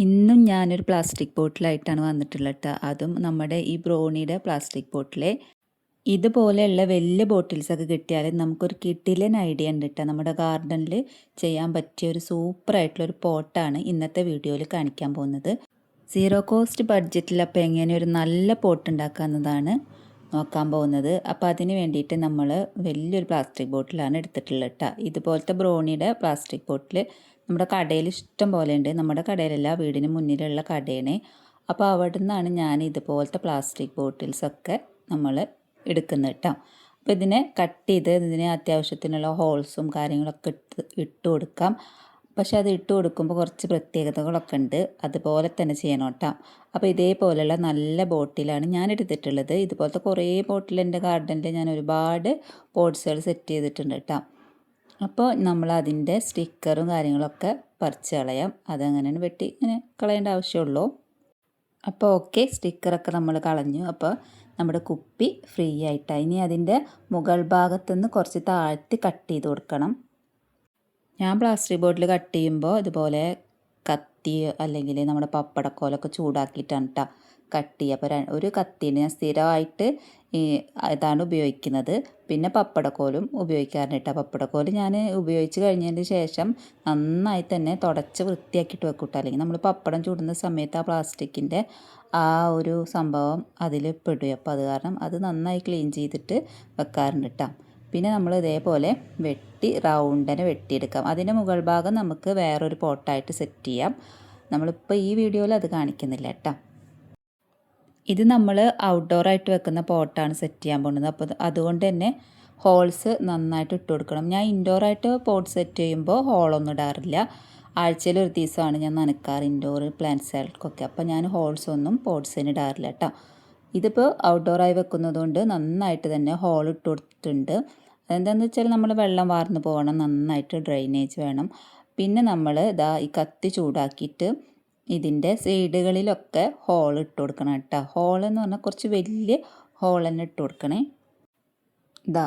ഇന്നും ഞാനൊരു പ്ലാസ്റ്റിക് ബോട്ടിലായിട്ടാണ് വന്നിട്ടുള്ളത് ട്ടോ. അതും നമ്മുടെ ഈ ബ്രോണിയുടെ പ്ലാസ്റ്റിക് ബോട്ടിൽ. ഇതുപോലെയുള്ള വലിയ ബോട്ടിൽസൊക്കെ കിട്ടിയാൽ നമുക്കൊരു കിടിലൻ ഐഡിയ ഉണ്ട് ട്ടോ. നമ്മുടെ ഗാർഡനിൽ ചെയ്യാൻ പറ്റിയ ഒരു സൂപ്പറായിട്ടുള്ളൊരു പോട്ടാണ് ഇന്നത്തെ വീഡിയോയിൽ കാണിക്കാൻ പോകുന്നത്. സീറോ കോസ്റ്റ് ബഡ്ജറ്റിൽ അപ്പോൾ എങ്ങനെ ഒരു നല്ല പോട്ട് ഉണ്ടാക്കാവുന്നതാണ് നോക്കാൻ പോകുന്നത്. അപ്പോൾ അതിന് വേണ്ടിയിട്ട് നമ്മൾ വലിയൊരു പ്ലാസ്റ്റിക് ബോട്ടിലാണ് എടുത്തിട്ടുള്ളത് ട്ടോ. ഇതുപോലത്തെ ബ്രോണിയുടെ പ്ലാസ്റ്റിക് ബോട്ടിൽ നമ്മുടെ കടയിൽ ഇഷ്ടം പോലെ ഉണ്ട്. നമ്മുടെ കടയിലല്ല, വീടിന് മുന്നിലുള്ള കടയാണ്. അപ്പോൾ അവിടെ നിന്നാണ് ഞാൻ ഇതുപോലത്തെ പ്ലാസ്റ്റിക് ബോട്ടിൽസൊക്കെ നമ്മൾ എടുക്കുന്നത് കേട്ടോ. അപ്പോൾ ഇതിനെ കട്ട് ചെയ്ത് ഇതിന് അത്യാവശ്യത്തിനുള്ള ഹോൾസും കാര്യങ്ങളൊക്കെ ഇട്ട് കൊടുക്കാം. പക്ഷെ അത് ഇട്ട് കൊടുക്കുമ്പോൾ കുറച്ച് പ്രത്യേകതകളൊക്കെ ഉണ്ട്, അതുപോലെ തന്നെ ചെയ്യണം കേട്ടോ. അപ്പോൾ ഇതേപോലെയുള്ള നല്ല ബോട്ടിലാണ് ഞാൻ എടുത്തിട്ടുള്ളത്. ഇതുപോലത്തെ കുറേ ബോട്ടിൽ എൻ്റെ ഗാർഡനിൽ ഞാൻ ഒരുപാട് പോട്ട്സുകൾ സെറ്റ് ചെയ്തിട്ടുണ്ട് കേട്ടോ. അപ്പോൾ നമ്മൾ അതിൻ്റെ സ്റ്റിക്കറും കാര്യങ്ങളൊക്കെ പറിച്ച് കളയാം. അതങ്ങനെ വെട്ടി ഇങ്ങനെ കളയേണ്ട ആവശ്യമുള്ളൂ. അപ്പോൾ ഓക്കെ, സ്റ്റിക്കറൊക്കെ നമ്മൾ കളഞ്ഞു. അപ്പോൾ നമ്മുടെ കുപ്പി ഫ്രീ ആയിട്ടാണ്. ഇനി അതിൻ്റെ മുകൾ ഭാഗത്തുനിന്ന് കുറച്ച് താഴ്ത്തി കട്ട് ചെയ്ത് കൊടുക്കണം. ഞാൻ പ്ലാസ്റ്റിക് ബോട്ടിൽ കട്ട് ചെയ്യുമ്പോൾ ഇതുപോലെ കത്തി അല്ലെങ്കിൽ നമ്മുടെ പപ്പടക്കോലൊക്കെ ചൂടാക്കിയിട്ടാണ് കേട്ടോ കട്ട് ചെയ്യുക. അപ്പോൾ ഒരു കത്തിന് ഞാൻ സ്ഥിരമായിട്ട് ഇതാണ് ഉപയോഗിക്കുന്നത്. പിന്നെ പപ്പടക്കോലും ഉപയോഗിക്കാറുണ്ട് കേട്ടോ. പപ്പടക്കോല് ഞാൻ ഉപയോഗിച്ച് കഴിഞ്ഞതിന് ശേഷം നന്നായി തന്നെ തുടച്ച് വൃത്തിയാക്കിയിട്ട് വെക്കും കേട്ടോ. അല്ലെങ്കിൽ നമ്മൾ പപ്പടം ചൂടുന്ന സമയത്ത് ആ പ്ലാസ്റ്റിക്കിൻ്റെ ആ ഒരു സംഭവം അതിൽ പെടും. അപ്പോൾ അത് കാരണം അത് നന്നായി ക്ലീൻ ചെയ്തിട്ട് വെക്കാറുണ്ട് കേട്ടോ. പിന്നെ നമ്മൾ ഇതേപോലെ റൗണ്ടിനെ വെട്ടിയെടുക്കാം. അതിൻ്റെ മുകൾ ഭാഗം നമുക്ക് വേറൊരു പോട്ടായിട്ട് സെറ്റ് ചെയ്യാം. നമ്മളിപ്പോൾ ഈ വീഡിയോയിൽ അത് കാണിക്കുന്നില്ല കേട്ടോ. ഇത് നമ്മൾ ഔട്ട്ഡോറായിട്ട് വെക്കുന്ന പോട്ടാണ് സെറ്റ് ചെയ്യാൻ പോകുന്നത്. അപ്പോൾ അതുകൊണ്ട് തന്നെ ഹോൾസ് നന്നായിട്ട് ഇട്ട് കൊടുക്കണം. ഞാൻ ഇൻഡോറായിട്ട് പോട്ട് സെറ്റ് ചെയ്യുമ്പോൾ ഹോളൊന്നും ഇടാറില്ല. ആഴ്ചയിൽ ഒരു ദിവസമാണ് ഞാൻ നനക്കാറ് ഇൻഡോർ പ്ലാന്റ്സുകൾക്കൊക്കെ. അപ്പോൾ ഞാൻ ഹോൾസൊന്നും പോട്ട്സിന് ഇടാറില്ല കേട്ടോ. ഇതിപ്പോൾ ഔട്ട്ഡോറായി വെക്കുന്നതുകൊണ്ട് നന്നായിട്ട് തന്നെ ഹോൾ ഇട്ട് കൊടുത്തിട്ടുണ്ട്. അതെന്താണെന്ന് വെച്ചാൽ നമ്മൾ വെള്ളം വാർന്ന് പോകണം, നന്നായിട്ട് ഡ്രെയിനേജ് വേണം. പിന്നെ നമ്മൾ ഈ കത്തി ചൂടാക്കിയിട്ട് ഇതിൻ്റെ സൈഡുകളിലൊക്കെ ഹോൾ ഇട്ട് കൊടുക്കണം കേട്ടോ. ഹോളെന്ന് പറഞ്ഞാൽ കുറച്ച് വലിയ ഹോൾ തന്നെ ഇട്ട് കൊടുക്കണേ.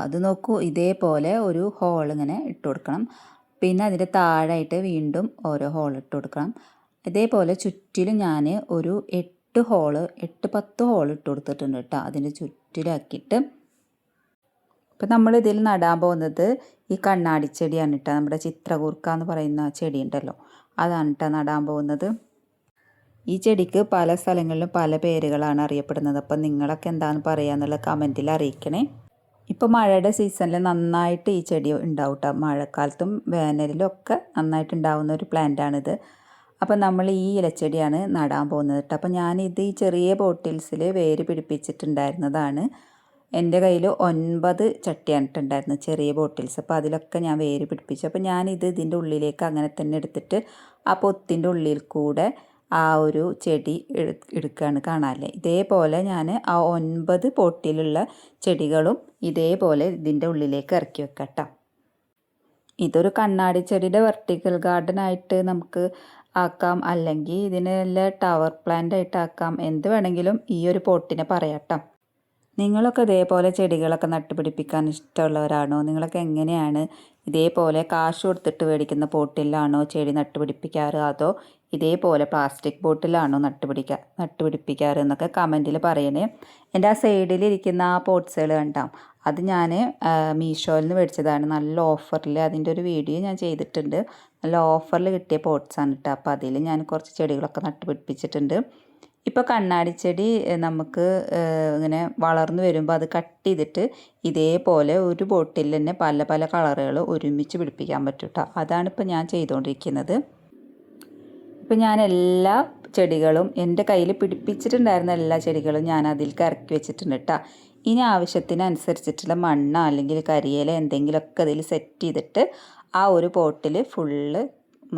അത് നോക്കൂ, ഇതേപോലെ ഒരു ഹോൾ ഇങ്ങനെ ഇട്ട് കൊടുക്കണം. പിന്നെ അതിൻ്റെ താഴായിട്ട് വീണ്ടും ഓരോ ഹോൾ ഇട്ട് കൊടുക്കണം. ഇതേപോലെ ചുറ്റിലും ഞാൻ ഒരു 8-10 ഹോൾ ഇട്ട് കൊടുത്തിട്ടുണ്ട് കേട്ടോ. അതിൻ്റെ ചുറ്റിലാക്കിയിട്ട് ഇപ്പം നമ്മളിതിൽ നടാൻ പോകുന്നത് ഈ കണ്ണാടി ചെടിയാണ് കേട്ടോ. നമ്മുടെ ചിത്രകൂർക്ക എന്ന് പറയുന്ന ചെടി ഉണ്ടല്ലോ, അതാണ് കേട്ടോ നടാൻ പോകുന്നത്. ഈ ചെടിക്ക് പല സ്ഥലങ്ങളിലും പല പേരുകളാണ് അറിയപ്പെടുന്നത്. അപ്പം നിങ്ങളൊക്കെ എന്താണെന്ന് പറയാമെന്നുള്ള കമൻറ്റിൽ അറിയിക്കണേ. ഇപ്പോൾ മഴയുടെ സീസണിൽ നന്നായിട്ട് ഈ ചെടി ഉണ്ടാവും കേട്ടോ. മഴക്കാലത്തും വേനലിലും ഒക്കെ നന്നായിട്ട് ഉണ്ടാവുന്ന ഒരു പ്ലാന്റാണിത്. അപ്പം നമ്മൾ ഈ ഇലച്ചെടിയാണ് നടാൻ പോകുന്നത് കേട്ടോ. അപ്പം ഞാനിത് ഈ ചെറിയ ബോട്ടിൽസിൽ വേര് പിടിപ്പിച്ചിട്ടുണ്ടായിരുന്നതാണ്. എൻ്റെ കയ്യിൽ 9 ചട്ടിയാണ് ഇട്ടുണ്ടായിരുന്നത്, ചെറിയ ബോട്ടിൽസ്. അപ്പോൾ അതിലൊക്കെ ഞാൻ വേര് പിടിപ്പിച്ചു. അപ്പോൾ ഞാനിത് ഇതിൻ്റെ ഉള്ളിലേക്ക് അങ്ങനെ തന്നെ എടുത്തിട്ട് ആ പൊത്തിൻ്റെ ഉള്ളിൽ കൂടെ ആ ഒരു ചെടി എടുക്കുകയാണ്. കാണാല്ലേ, ഇതേപോലെ ഞാൻ ആ 9 പോട്ടിലുള്ള ചെടികളും ഇതേപോലെ ഇതിൻ്റെ ഉള്ളിലേക്ക് ഇറക്കി വെക്കാം കേട്ടോ. ഇതൊരു കണ്ണാടി ചെടിയുടെ വെർട്ടിക്കൽ ഗാർഡനായിട്ട് നമുക്ക് ആക്കാം, അല്ലെങ്കിൽ ഇതിനെല്ലാം ടവർ പ്ലാന്റ് ആയിട്ട് ആക്കാം. എന്ത് വേണമെങ്കിലും ഈ ഒരു പോട്ടിനെ പറയാം കേട്ടോ. നിങ്ങളൊക്കെ ഇതേപോലെ ചെടികളൊക്കെ നട്ടുപിടിപ്പിക്കാൻ ഇഷ്ടമുള്ളവരാണോ? നിങ്ങളൊക്കെ എങ്ങനെയാണ് ഇതേപോലെ കാശ് കൊടുത്തിട്ട് മേടിക്കുന്ന പോട്ടിലാണോ ചെടി നട്ടുപിടിപ്പിക്കാറ്, അതോ ഇതേപോലെ പ്ലാസ്റ്റിക് ബോട്ടിലാണോ നട്ടുപിടിപ്പിക്കാറ് എന്നൊക്കെ കമൻറ്റിൽ പറയണേ. എൻ്റെ ആ സൈഡിലിരിക്കുന്ന ആ പോട്ട്സുകൾ കണ്ടാം, അത് ഞാൻ മീഷോയിൽ നിന്ന് മേടിച്ചതാണ്. നല്ല ഓഫറിൽ അതിൻ്റെ ഒരു വീഡിയോ ഞാൻ ചെയ്തിട്ടുണ്ട്. നല്ല ഓഫറിൽ കിട്ടിയ പോട്ട്സാണ് കേട്ടോ. അപ്പോൾ അതിൽ ഞാൻ കുറച്ച് ചെടികളൊക്കെ നട്ടുപിടിപ്പിച്ചിട്ടുണ്ട്. ഇപ്പോൾ കണ്ണാടി ചെടി നമുക്ക് ഇങ്ങനെ വളർന്നു വരുമ്പോൾ അത് കട്ട് ചെയ്തിട്ട് ഇതേപോലെ ഒരു ബോട്ടിൽ തന്നെ പല പല കളറുകൾ ഒരുമിച്ച് പിടിപ്പിക്കാൻ പറ്റും കേട്ടോ. അതാണിപ്പോൾ ഞാൻ ചെയ്തുകൊണ്ടിരിക്കുന്നത്. ഇപ്പം ഞാൻ എല്ലാ ചെടികളും എൻ്റെ കയ്യിൽ പിടിപ്പിച്ചിട്ടുണ്ടായിരുന്ന എല്ലാ ചെടികളും ഞാൻ അതിലേക്ക് ഇറക്കി വെച്ചിട്ടുണ്ട് കേട്ടോ. ഇനി ആവശ്യത്തിനനുസരിച്ചിട്ടുള്ള മണ്ണോ അല്ലെങ്കിൽ കരിയില എന്തെങ്കിലുമൊക്കെ അതിൽ സെറ്റ് ചെയ്തിട്ട് ആ ഒരു പോട്ടിൽ ഫുള്ള്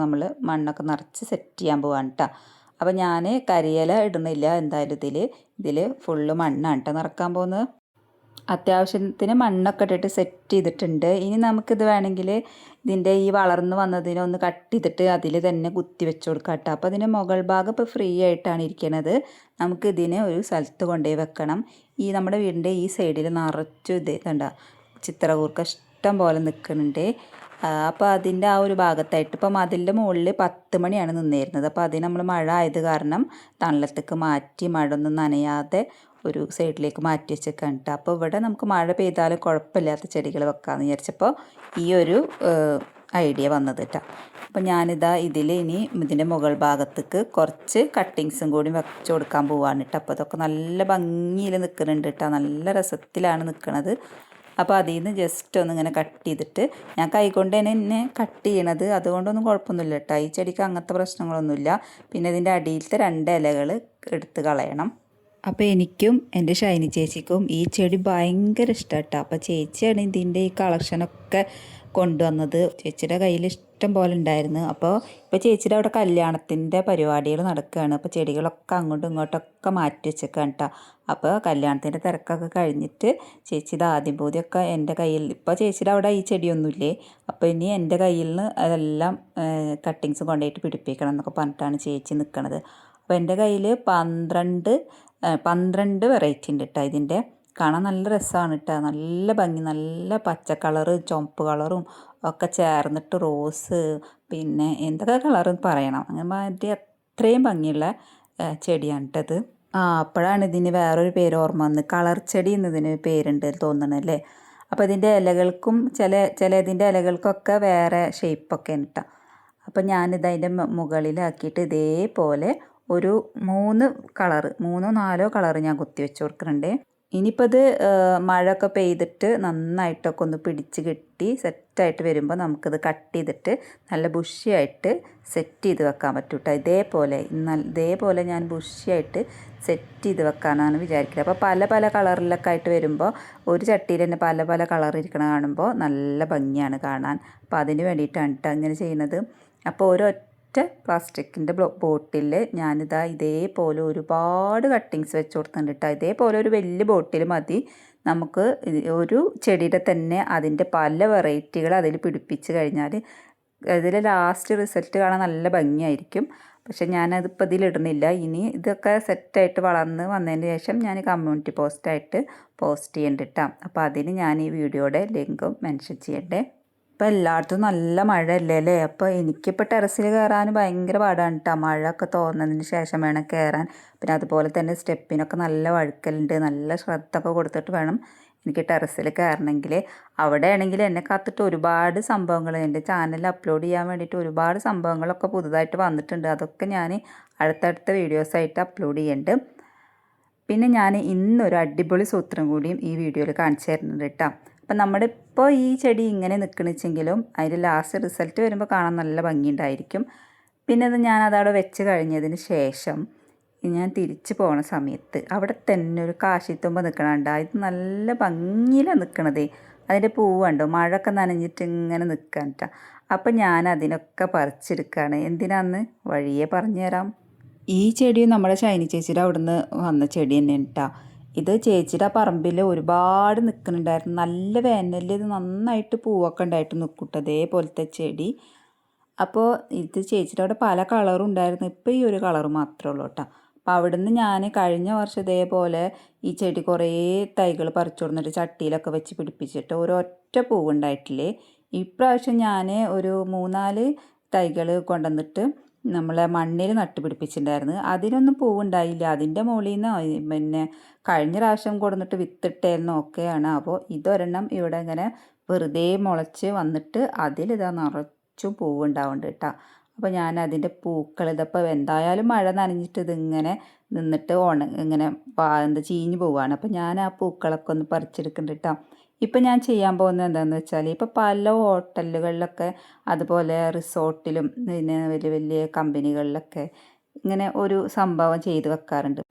നമ്മൾ മണ്ണൊക്കെ നിറച്ച് സെറ്റ് ചെയ്യാൻ പോവാണ് കേട്ടോ. അപ്പോൾ ഞാൻ കരിയില ഇടുന്നില്ല, എന്തായാലും ഇതിൽ ഫുള്ള് മണ്ണാണ് കേട്ടോ നിറക്കാൻ പോകുന്നത്. അത്യാവശ്യത്തിന് മണ്ണൊക്കെ ഇട്ടിട്ട് സെറ്റ് ചെയ്തിട്ടുണ്ട്. ഇനി നമുക്കിത് വേണമെങ്കിൽ ഇതിൻ്റെ ഈ വളർന്ന് വന്നതിനെ ഒന്ന് കട്ട് ചെയ്തിട്ട് അതിൽ തന്നെ കുത്തി വെച്ച് കൊടുക്കാം കേട്ടോ. അപ്പോൾ അതിൻ്റെ മുകൾ ഭാഗം ഇപ്പോൾ ഫ്രീ ആയിട്ടാണ് ഇരിക്കുന്നത്. നമുക്കിതിനെ ഒരു സ്ഥലത്ത് കൊണ്ടുപോയി വെക്കണം. ഈ നമ്മുടെ വീടിൻ്റെ ഈ സൈഡിൽ നിറച്ചു ഇത് കണ്ട ചിത്രകൂർക്ക ഇഷ്ടം പോലെ നിൽക്കുന്നുണ്ട്. അപ്പോൾ അതിൻ്റെ ആ ഒരു ഭാഗത്തായിട്ട് ഇപ്പോൾ മതിലിൻ്റെ മുകളിൽ 10 മണിയാണ് നിന്നിരുന്നത്. അപ്പോൾ അതിന് നമ്മൾ മഴ ആയത് കാരണം തണലത്തേക്ക് മാറ്റി മഴ ഒന്നും നനയാതെ ഒരു സൈഡിലേക്ക് മാറ്റി വെച്ചേക്കാണ് കേട്ടോ. അപ്പോൾ ഇവിടെ നമുക്ക് മഴ പെയ്താലും കുഴപ്പമില്ലാത്ത ചെടികൾ വെക്കാമെന്ന് വിചാരിച്ചപ്പോൾ ഈ ഒരു ഐഡിയ വന്നത് കേട്ടോ. അപ്പോൾ ഞാനിതാ ഇനി ഇതിൻ്റെ മുകൾ ഭാഗത്തേക്ക് കുറച്ച് കട്ടിങ്സും കൂടി വെച്ച് കൊടുക്കാൻ പോവാണ് കേട്ടോ. അപ്പോൾ അതൊക്കെ നല്ല ഭംഗിയിൽ നിൽക്കുന്നുണ്ട് കേട്ടോ, നല്ല രസത്തിലാണ് നിൽക്കുന്നത്. അപ്പോൾ അതിൽ നിന്ന് ജസ്റ്റ് ഒന്ന് ഇങ്ങനെ കട്ട് ചെയ്തിട്ട്, ഞാൻ കൈകൊണ്ട് തന്നെ കട്ട് ചെയ്യണത്, അതുകൊണ്ടൊന്നും കുഴപ്പമൊന്നുമില്ല കേട്ടോ. ഈ ചെടിക്ക് അങ്ങനത്തെ പ്രശ്നങ്ങളൊന്നുമില്ല. പിന്നെ ഇതിൻ്റെ അടിയിലത്തെ 2 ഇലകൾ എടുത്ത് കളയണം. അപ്പോൾ എനിക്കും എൻ്റെ ഷൈനി ചേച്ചിക്കും ഈ ചെടി ഭയങ്കര ഇഷ്ടമാണ് കേട്ടോ. അപ്പോൾ ചേച്ചിയാണ് ഇതിൻ്റെ ഈ കളക്ഷനൊക്കെ കൊണ്ടുവന്നത്. ചേച്ചിയുടെ കയ്യിൽ ഇഷ്ടം പോലെ ഉണ്ടായിരുന്നു. അപ്പോൾ ഇപ്പോൾ ചേച്ചിയുടെ അവിടെ കല്യാണത്തിൻ്റെ പരിപാടികൾ നടക്കുകയാണ്. അപ്പോൾ ചെടികളൊക്കെ അങ്ങോട്ടും ഇങ്ങോട്ടൊക്കെ മാറ്റി വെച്ചേക്കാണ് കേട്ടോ. അപ്പോൾ കല്യാണത്തിൻ്റെ തിരക്കൊക്കെ കഴിഞ്ഞിട്ട് ചേച്ചിയുടെ ആദ്യം പൂതിയൊക്കെ എൻ്റെ കയ്യിൽ, ഇപ്പോൾ ചേച്ചിയുടെ അവിടെ ഈ ചെടിയൊന്നുമില്ലേ, അപ്പോൾ ഇനി എൻ്റെ കയ്യിൽ നിന്ന് അതെല്ലാം കട്ടിങ്സ് കൊണ്ടുപോയിട്ട് പിടിപ്പിക്കണം എന്നൊക്കെ പറഞ്ഞിട്ടാണ് ചേച്ചി നിൽക്കുന്നത്. അപ്പോൾ എൻ്റെ കയ്യിൽ 12 വെറൈറ്റി ഉണ്ട് കേട്ടോ. ഇതിൻ്റെ കാണാൻ നല്ല രസമാണ് കേട്ടോ, നല്ല ഭംഗി, നല്ല പച്ച കളറ് ചുവപ്പ് കളറും ഒക്കെ ചേർന്നിട്ട് റോസ്, പിന്നെ എന്തൊക്കെ കളറെന്ന് പറയണം, അങ്ങനെ മാറ്റി അത്രയും ഭംഗിയുള്ള ചെടിയാണ് കേട്ടത്. അപ്പോഴാണ് ഇതിന് വേറൊരു പേര് ഓർമ്മ വന്ന്, കളർ ചെടി എന്നതിന് പേരുണ്ട് തോന്നണല്ലേ. അപ്പോൾ ഇതിൻ്റെ ഇലകൾക്കും ഇതിൻ്റെ ഇലകൾക്കൊക്കെ വേറെ ഷേപ്പൊക്കെ ഉണ്ട് കേട്ടോ. അപ്പോൾ ഞാനിത് അതിൻ്റെ മുകളിലാക്കിയിട്ട് ഇതേപോലെ ഒരു 3 കളറ് 3 4 കളറ് ഞാൻ കുത്തി വെച്ച് കൊടുക്കുന്നുണ്ട്. ഇനിയിപ്പോൾ ഇത് മഴയൊക്കെ പെയ്തിട്ട് നന്നായിട്ടൊക്കെ ഒന്ന് പിടിച്ച് കെട്ടി സെറ്റായിട്ട് വരുമ്പോൾ നമുക്കിത് കട്ട് ചെയ്തിട്ട് നല്ല ബുഷിയായിട്ട് സെറ്റ് ചെയ്ത് വെക്കാൻ പറ്റും കേട്ടോ. ഇതേപോലെ ഞാൻ ബുഷിയായിട്ട് സെറ്റ് ചെയ്ത് വെക്കാനാണ് വിചാരിക്കുന്നത്. അപ്പോൾ പല കളറിലൊക്കെ ആയിട്ട് വരുമ്പോൾ ഒരു ചട്ടിയിൽ തന്നെ പല കളർ ഇരിക്കണ കാണുമ്പോൾ നല്ല ഭംഗിയാണ് കാണാൻ. അപ്പോൾ അതിന് വേണ്ടിയിട്ടാണ് കേട്ടോ ഇങ്ങനെ ചെയ്യുന്നത്. അപ്പോൾ ഒരൊറ്റ പ്ലാസ്റ്റിക്കിൻ്റെ ബോട്ടിൽ ഞാനിതാ ഇതേപോലെ ഒരുപാട് കട്ടിങ്സ് വെച്ച് കൊടുക്കുന്നുണ്ട് കേട്ടോ. ഇതേപോലെ ഒരു വലിയ ബോട്ടിൽ മതി നമുക്ക് ഒരു ചെടിയുടെ തന്നെ അതിൻ്റെ പല വെറൈറ്റികൾ അതിൽ പിടിപ്പിച്ച് കഴിഞ്ഞാൽ അതിൽ ലാസ്റ്റ് റിസൾട്ട് കാണാൻ നല്ല ഭംഗിയായിരിക്കും. പക്ഷെ ഞാനതിപ്പോൾ ഇതിലിടുന്നില്ല. ഇനി ഇതൊക്കെ സെറ്റായിട്ട് വളർന്ന് വന്നതിന് ശേഷം ഞാൻ കമ്മ്യൂണിറ്റി പോസ്റ്റായിട്ട് പോസ്റ്റ് ചെയ്യേണ്ട കേട്ടോ. അപ്പോൾ അതിന് ഞാൻ ഈ വീഡിയോയുടെ ലിങ്കും മെൻഷൻ ചെയ്യണ്ടേ. ഇപ്പോൾ എല്ലായിടത്തും നല്ല മഴയല്ലേ അല്ലേ. അപ്പോൾ എനിക്കിപ്പോൾ ടെറസിൽ കയറാൻ ഭയങ്കര പാടാണ് കേട്ടോ. മഴയൊക്കെ തോന്നുന്നതിന് ശേഷം വേണം കയറാൻ. പിന്നെ അതുപോലെ തന്നെ സ്റ്റെപ്പിനൊക്കെ നല്ല വഴുക്കലുണ്ട്. നല്ല ശ്രദ്ധ ഒക്കെ കൊടുത്തിട്ട് വേണം എനിക്ക് ടെറസിൽ കയറണമെങ്കിൽ. അവിടെ ആണെങ്കിൽ എന്നെ കാത്തിട്ട് ഒരുപാട് സംഭവങ്ങൾ എൻ്റെ ചാനലിൽ അപ്ലോഡ് ചെയ്യാൻ വേണ്ടിയിട്ട് ഒരുപാട് സംഭവങ്ങളൊക്കെ പുതുതായിട്ട് വന്നിട്ടുണ്ട്. അതൊക്കെ ഞാൻ അടുത്തടുത്ത വീഡിയോസായിട്ട് അപ്ലോഡ് ചെയ്യുന്നുണ്ട്. പിന്നെ ഞാൻ ഇന്നൊരു അടിപൊളി സൂത്രം കൂടിയും ഈ വീഡിയോയിൽ കാണിച്ചു തരുന്നുണ്ട് കേട്ടോ. അപ്പം നമ്മുടെ ഇപ്പോൾ ഈ ചെടി ഇങ്ങനെ നിൽക്കണിച്ചെങ്കിലും അതിൻ്റെ ലാസ്റ്റ് റിസൾട്ട് വരുമ്പോൾ കാണാൻ നല്ല ഭംഗിയുണ്ടായിരിക്കും. പിന്നെ അത് ഞാനതവിടെ വെച്ച് കഴിഞ്ഞതിന് ശേഷം ഞാൻ തിരിച്ച് പോകുന്ന സമയത്ത് അവിടെ തന്നെ ഒരു കാശിത്തുമ്പ നിൽക്കണുണ്ട്. ഇത് നല്ല ഭംഗിയിലാണ് നിൽക്കണതേ. അതിൻ്റെ പൂവുണ്ടോ, മഴയൊക്കെ നനഞ്ഞിട്ട് ഇങ്ങനെ നിൽക്കാൻ കേട്ടോ. അപ്പം ഞാൻ അതിനൊക്കെ പറിച്ചെടുക്കുകയാണ്. എന്തിനാന്ന് വഴിയെ പറഞ്ഞു തരാം. ഈ ചെടിയും നമ്മുടെ ഷൈനി ചേച്ചിയുടെ അവിടുന്ന് വന്ന ചെടി തന്നെയാണ് കേട്ടോ. ഇത് ചേച്ചിയുടെ പറമ്പിൽ ഒരുപാട് നിൽക്കുന്നുണ്ടായിരുന്നു. നല്ല വേനലിൽ ഇത് നന്നായിട്ട് പൂവൊക്കെ ഉണ്ടായിട്ട് നിൽക്കട്ടെ അതേപോലത്തെ ചെടി. അപ്പോൾ ഇത് ചേച്ചിയുടെ അവിടെ പല കളറും ഉണ്ടായിരുന്നു. ഇപ്പോൾ ഈ ഒരു കളർ മാത്രമേ ഉള്ളൂ കേട്ടോ. അപ്പോൾ അവിടുന്ന് ഞാൻ കഴിഞ്ഞ വർഷം ഇതേപോലെ ഈ ചെടി കുറേ തൈകൾ പറിച്ചു കൊടുത്തിട്ട് ചട്ടിയിലൊക്കെ വെച്ച് പിടിപ്പിച്ചിട്ട് ഒരൊറ്റ പൂവുണ്ടായിട്ടില്ലേ. ഇപ്രാവശ്യം ഞാൻ ഒരു 3-4 തൈകൾ കൊണ്ടുവന്നിട്ട് നമ്മളെ മണ്ണിൽ നട്ട് പിടിപ്പിച്ചിട്ടുണ്ടായിരുന്നു. അതിനൊന്നും പൂവുണ്ടായില്ല. അതിൻ്റെ മുകളിൽ നിന്ന് പിന്നെ കഴിഞ്ഞ പ്രാവശ്യം കൊടുന്നിട്ട് വിത്തിട്ടേന്ന് ഒക്കെയാണ്. അപ്പോൾ ഇതൊരെണ്ണം ഇവിടെ ഇങ്ങനെ വെറുതെ മുളച്ച് വന്നിട്ട് അതിലിതാ നിറച്ചും പൂവുണ്ടാവുന്നുണ്ട് കേട്ടോ. അപ്പോൾ ഞാൻ അതിൻ്റെ പൂക്കൾ ഇതിപ്പോൾ എന്തായാലും മഴ നനഞ്ഞിട്ട് ഇതിങ്ങനെ നിന്നിട്ട് ഇങ്ങനെ ചീഞ്ഞ് പോവുകയാണ്. അപ്പോൾ ഞാൻ ആ പൂക്കളൊക്കെ ഒന്ന് പറിച്ചെടുക്കുന്നുണ്ട് കേട്ടോ. ഇപ്പം ഞാൻ ചെയ്യാൻ പോകുന്നത് എന്താണെന്ന് വെച്ചാൽ ഇപ്പോൾ പല ഹോട്ടലുകളിലൊക്കെ അതുപോലെ റിസോർട്ടിലും പിന്നെ വലിയ വലിയ കമ്പനികളിലൊക്കെ ഇങ്ങനെ ഒരു സംഭവം ചെയ്ത് വെക്കാറുണ്ട്.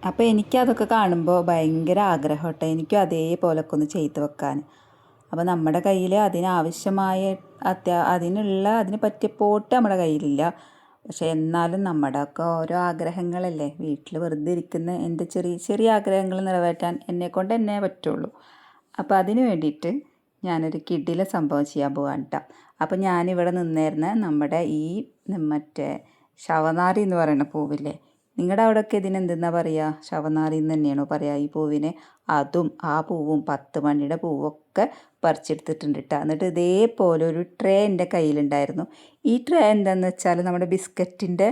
അപ്പോൾ എനിക്കതൊക്കെ കാണുമ്പോൾ ഭയങ്കര ആഗ്രഹം കേട്ടോ. എനിക്കും അതേപോലൊക്കെ ഒന്ന് ചെയ്ത് വെക്കാൻ. അപ്പോൾ നമ്മുടെ കയ്യിൽ അതിനാവശ്യമായ അതിന് പറ്റിയ പോട്ട് നമ്മുടെ കയ്യിലില്ല. പക്ഷേ എന്നാലും നമ്മുടെയൊക്കെ ഓരോ ആഗ്രഹങ്ങളല്ലേ, വീട്ടിൽ വെറുതെ ഇരിക്കുന്ന എൻ്റെ ചെറിയ ചെറിയ ആഗ്രഹങ്ങൾ നിറവേറ്റാൻ എന്നെക്കൊണ്ട് തന്നെ പറ്റുള്ളൂ. അപ്പോൾ അതിന് വേണ്ടിയിട്ട് ഞാനൊരു കിടില സംഭവം ചെയ്യാൻ പോകാൻ കേട്ടോ. അപ്പോൾ ഞാനിവിടെ നിന്നിരുന്ന നമ്മുടെ ഈ മറ്റേ ശവനാരി എന്ന് പറയുന്ന പൂവില്ലേ, നിങ്ങളുടെ അവിടെയൊക്കെ ഇതിനെന്തെന്നാ പറയുക? ശവനാറി എന്ന് തന്നെയാണോ പറയുക ഈ പൂവിനെ? അതും ആ പൂവും 10 മണിയുടെ പൂവൊക്കെ പറിച്ചെടുത്തിട്ടുണ്ട് കേട്ടോ. എന്നിട്ട് ഇതേപോലെ ഒരു ട്രേ എൻ്റെ കയ്യിലുണ്ടായിരുന്നു. ഈ ട്രേ എന്താണെന്ന് വെച്ചാൽ നമ്മുടെ ബിസ്ക്കറ്റിൻ്റെ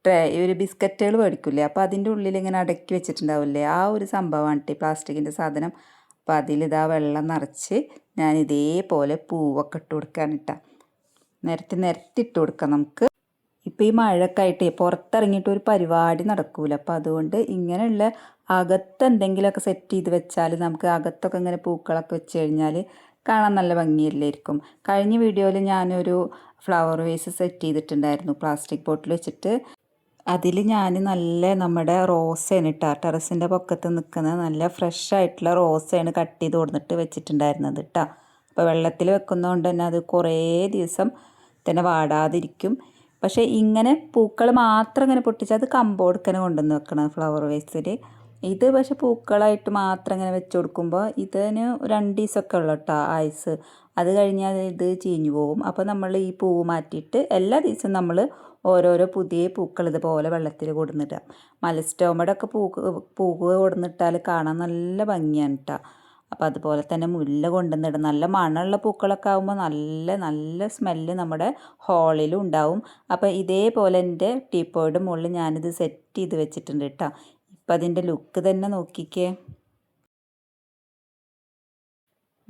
ട്രേ, ഒരു ബിസ്ക്കറ്റുകൾ മേടിക്കില്ലേ, അപ്പോൾ അതിൻ്റെ ഉള്ളിൽ ഇങ്ങനെ അടക്കി വെച്ചിട്ടുണ്ടാവില്ലേ, ആ ഒരു സംഭവമാണ് കേട്ടോ പ്ലാസ്റ്റിക്കിൻ്റെ സാധനം. അപ്പോൾ അതിലിതാ വെള്ളം നിറച്ച് ഞാൻ ഇതേപോലെ പൂവൊക്കെ ഇട്ട് കൊടുക്കാൻ ഇട്ടാ, നിരത്തി ഇട്ട് കൊടുക്കാം നമുക്ക്. ഇപ്പോൾ ഈ മഴയൊക്കെ ആയിട്ട് പുറത്തിറങ്ങിയിട്ട് ഒരു പരിപാടി നടക്കൂല, അപ്പോൾ അതുകൊണ്ട് ഇങ്ങനെയുള്ള അകത്ത് എന്തെങ്കിലുമൊക്കെ സെറ്റ് ചെയ്ത് വെച്ചാൽ നമുക്ക് അകത്തൊക്കെ ഇങ്ങനെ പൂക്കളൊക്കെ വെച്ച് കഴിഞ്ഞാൽ കാണാൻ നല്ല ഭംഗിയല്ലായിരിക്കും. കഴിഞ്ഞ വീഡിയോയിൽ ഞാനൊരു ഫ്ലവർ വേസ് സെറ്റ് ചെയ്തിട്ടുണ്ടായിരുന്നു പ്ലാസ്റ്റിക് ബോട്ടിൽ വെച്ചിട്ട്. അതിൽ ഞാൻ നല്ല നമ്മുടെ റോസയാണ് ഇട്ടാ, ടെറസിൻ്റെ പൊക്കത്ത് നിൽക്കുന്ന നല്ല ഫ്രഷ് ആയിട്ടുള്ള റോസയാണ് കട്ട് ചെയ്ത് കൊടുത്തിട്ട് വെച്ചിട്ടുണ്ടായിരുന്നത് കേട്ടോ. അപ്പോൾ വെള്ളത്തിൽ വെക്കുന്നതുകൊണ്ട് തന്നെ അത് കുറേ ദിവസം തന്നെ വാടാതിരിക്കും. പക്ഷേ ഇങ്ങനെ പൂക്കൾ മാത്രം ഇങ്ങനെ പൊട്ടിച്ച് അത് കമ്പോടുക്കനെ കൊണ്ടുവന്ന് വെക്കണം ഫ്ലവർ വേസിൽ. ഇത് പക്ഷേ പൂക്കളായിട്ട് മാത്രം ഇങ്ങനെ വെച്ച് കൊടുക്കുമ്പോൾ ഇതിന് 2 ദിവസമൊക്കെ ഉള്ളു കേട്ടോ ആയുസ്. അത് കഴിഞ്ഞാൽ ഇത് ചീഞ്ഞു പോകും. അപ്പോൾ നമ്മൾ ഈ പൂവ് മാറ്റിയിട്ട് എല്ലാ ദിവസവും നമ്മൾ ഓരോരോ പുതിയ പൂക്കൾ ഇതുപോലെ വെള്ളത്തിൽ കൊടുന്നിടുക. മലസ്റ്റോമയുടെ ഒക്കെ പൂവ് കൊടുന്നിട്ടാൽ കാണാൻ നല്ല ഭംഗിയാണ് കേട്ടോ. അപ്പോൾ അതുപോലെ തന്നെ മുല്ല കൊണ്ടുവന്നിടും. നല്ല മണമുള്ള പൂക്കളൊക്കെ ആകുമ്പോൾ നല്ല നല്ല സ്മെല്ല് നമ്മുടെ ഹാളിലും ഉണ്ടാവും. അപ്പോൾ ഇതേപോലെ എൻ്റെ ടീപ്പോയുടെ മുകളിൽ ഞാനിത് സെറ്റ് ചെയ്ത് വെച്ചിട്ടുണ്ട് കേട്ടോ. ഇപ്പം അതിൻ്റെ ലുക്ക് തന്നെ നോക്കിക്കേ.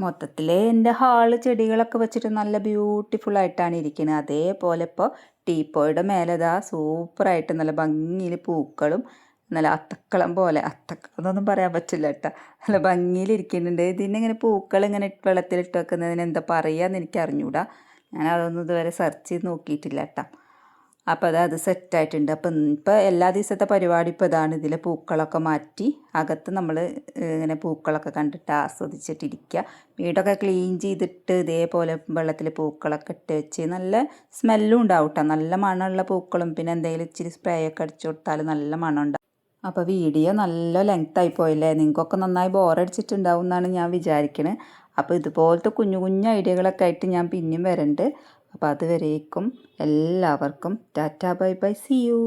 മൊത്തത്തിൽ എൻ്റെ ഹാള് ചെടികളൊക്കെ വെച്ചിട്ട് നല്ല ബ്യൂട്ടിഫുൾ ആയിട്ടാണ് ഇരിക്കുന്നത്. അതേപോലെ ഇപ്പോൾ ടീപ്പോയുടെ മേലെ ഇതാ സൂപ്പറായിട്ട് നല്ല ഭംഗിയിൽ പൂക്കളും നല്ല അത്തക്കളം പോലെ, അത്തക്കളം എന്നൊന്നും പറയാൻ പറ്റില്ല കേട്ടോ, നല്ല ഭംഗിയിലിരിക്കുന്നുണ്ട്. ഇതിനിങ്ങനെ പൂക്കൾ ഇങ്ങനെ വെള്ളത്തിലിട്ട് വെക്കുന്നതിന് എന്താ പറയുകയെന്ന് എനിക്ക് അറിഞ്ഞൂടാ. ഞാൻ അതൊന്നും ഇതുവരെ സെർച്ച് ചെയ്ത് നോക്കിയിട്ടില്ല കേട്ടോ. അപ്പോൾ അത് സെറ്റായിട്ടുണ്ട്. അപ്പം ഇപ്പോൾ എല്ലാ ദിവസത്തെ പരിപാടി ഇപ്പോൾ ഇതാണ്. ഇതിലെ പൂക്കളൊക്കെ മാറ്റി അകത്ത് നമ്മൾ ഇങ്ങനെ പൂക്കളൊക്കെ കണ്ടിട്ട് ആസ്വദിച്ചിട്ടിരിക്കുക. വീടൊക്കെ ക്ലീൻ ചെയ്തിട്ട് ഇതേപോലെ വെള്ളത്തിൽ പൂക്കളൊക്കെ ഇട്ട് വെച്ച് നല്ല സ്മെല്ലും ഉണ്ടാവും കേട്ടോ. നല്ല മണമുള്ള പൂക്കളും പിന്നെ എന്തെങ്കിലും ഇച്ചിരി സ്പ്രേ ഒക്കെ അടിച്ചു കൊടുത്താൽ നല്ല മണം ഉണ്ടാവും. അപ്പോൾ വീഡിയോ നല്ല ലെങ്ത്തായി പോയില്ലേ? നിങ്ങൾക്കൊക്കെ നന്നായി ബോറടിച്ചിട്ടുണ്ടാവും എന്നാണ് ഞാൻ വിചാരിക്കുന്നത്. അപ്പോൾ ഇതുപോലത്തെ കുഞ്ഞു കുഞ്ഞു ഐഡിയകളൊക്കെ ആയിട്ട് ഞാൻ പിന്നെയും വരണ്ട്. അപ്പോൾ അതുവരേക്കും എല്ലാവർക്കും tata bye bye, see U.